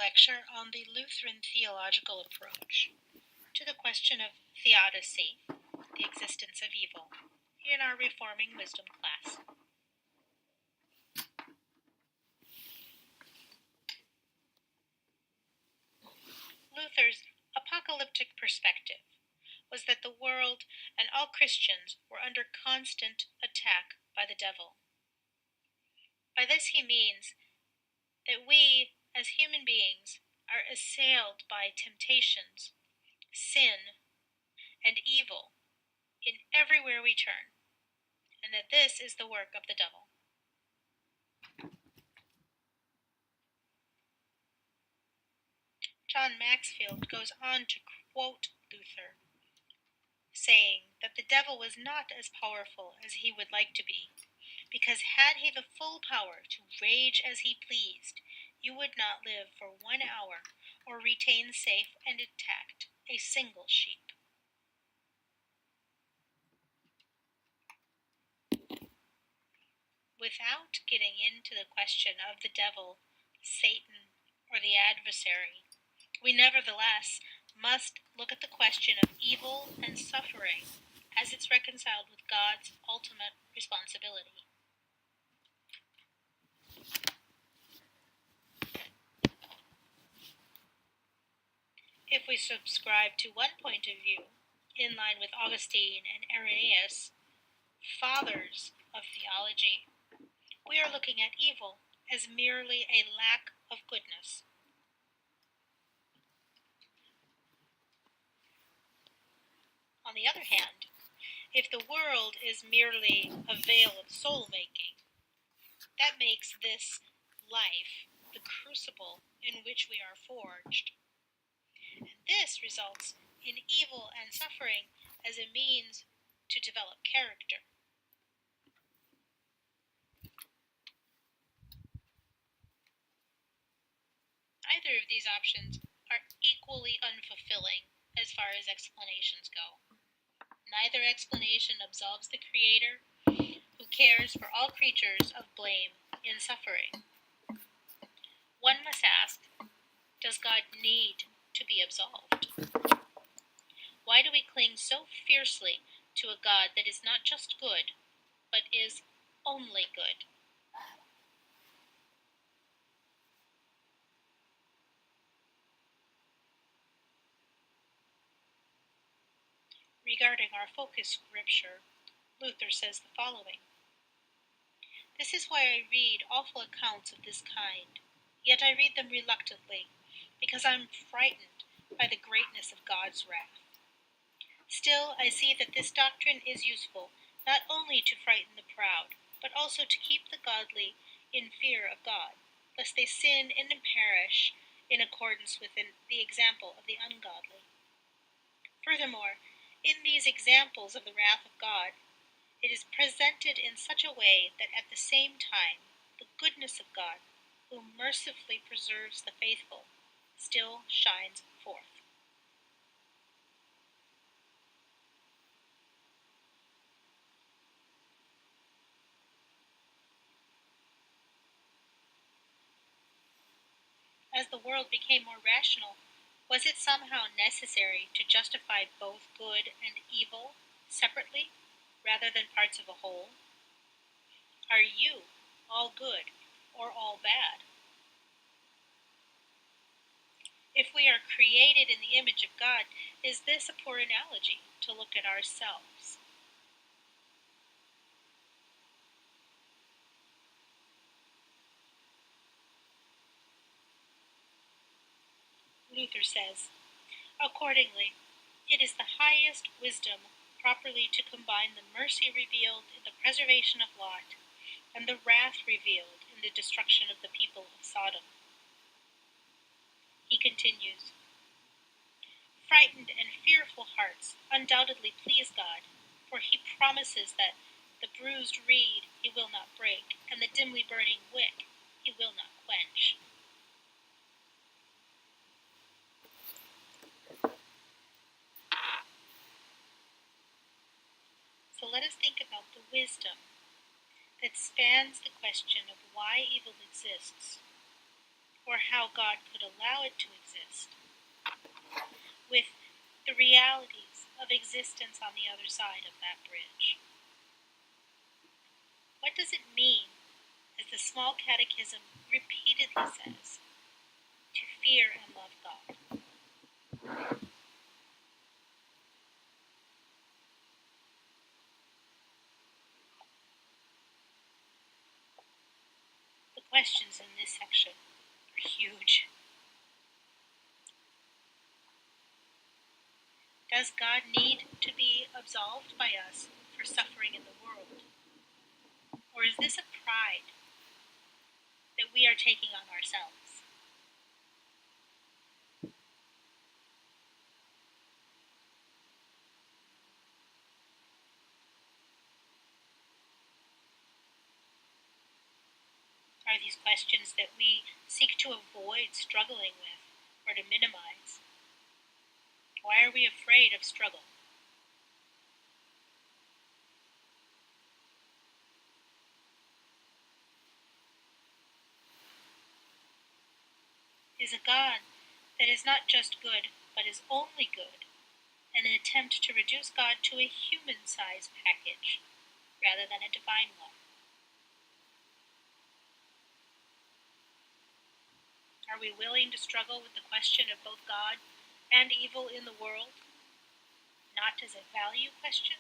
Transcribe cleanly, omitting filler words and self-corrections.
lecture on the Lutheran theological approach to the question of Theodicy, the existence of evil, in our Reforming Wisdom class. Luther's apocalyptic perspective was that the world and all Christians were under constant attack by the devil. By this he means that we, as human beings, are assailed by temptations, sin, and evil in everywhere we turn, and that this is the work of the devil. John Maxfield goes on to quote Luther, saying that the devil was not as powerful as he would like to be, because had he the full power to rage as he pleased, you would not live for 1 hour or retain safe and intact a single sheep. Without getting into the question of the devil, Satan, or the adversary, we nevertheless must look at the question of evil and suffering as it's reconciled with God's ultimate responsibility. If we subscribe to one point of view, in line with Augustine and Irenaeus, fathers of theology, we are looking at evil as merely a lack of goodness. On the other hand, if the world is merely a veil of soul-making, that makes this life the crucible in which we are forged. And this results in evil and suffering as a means to develop character. Either of these options are equally unfulfilling as far as explanations go. Neither explanation absolves the Creator, who cares for all creatures of blame in suffering. One must ask, does God need to be absolved? Why do we cling so fiercely to a God that is not just good, but is only good? Regarding our focus scripture, Luther says the following: "This is why I read awful accounts of this kind, yet I read them reluctantly, because I am frightened by the greatness of God's wrath. Still, I see that this doctrine is useful, not only to frighten the proud, but also to keep the godly in fear of God, lest they sin and perish in accordance with the example of the ungodly. Furthermore, in these examples of the wrath of God, it is presented in such a way that at the same time the goodness of God, who mercifully preserves the faithful, still shines forth." As the world became more rational, was it somehow necessary to justify both good and evil separately, rather than parts of a whole? Are you all good or all bad? If we are created in the image of God, is this a poor analogy to look at ourselves? Luther says, "Accordingly, it is the highest wisdom properly to combine the mercy revealed in the preservation of Lot and the wrath revealed in the destruction of the people of Sodom." He continues, "Frightened and fearful hearts undoubtedly please God, for he promises that the bruised reed he will not break, and the dimly burning wick he will not quench." So let us think about the wisdom that spans the question of why evil exists, or how God could allow it to exist, with the realities of existence on the other side of that bridge. What does it mean, as the small catechism repeatedly says, to fear and love God? The questions in this section are huge. Does God need to be absolved by us for suffering in the world? Or is this a pride that we are taking on ourselves? Are these questions that we seek to avoid struggling with or to minimize? Why are we afraid of struggle? Is a God that is not just good, but is only good, an attempt to reduce God to a human-sized package rather than a divine one? Are we willing to struggle with the question of both God and evil in the world, not as a value question,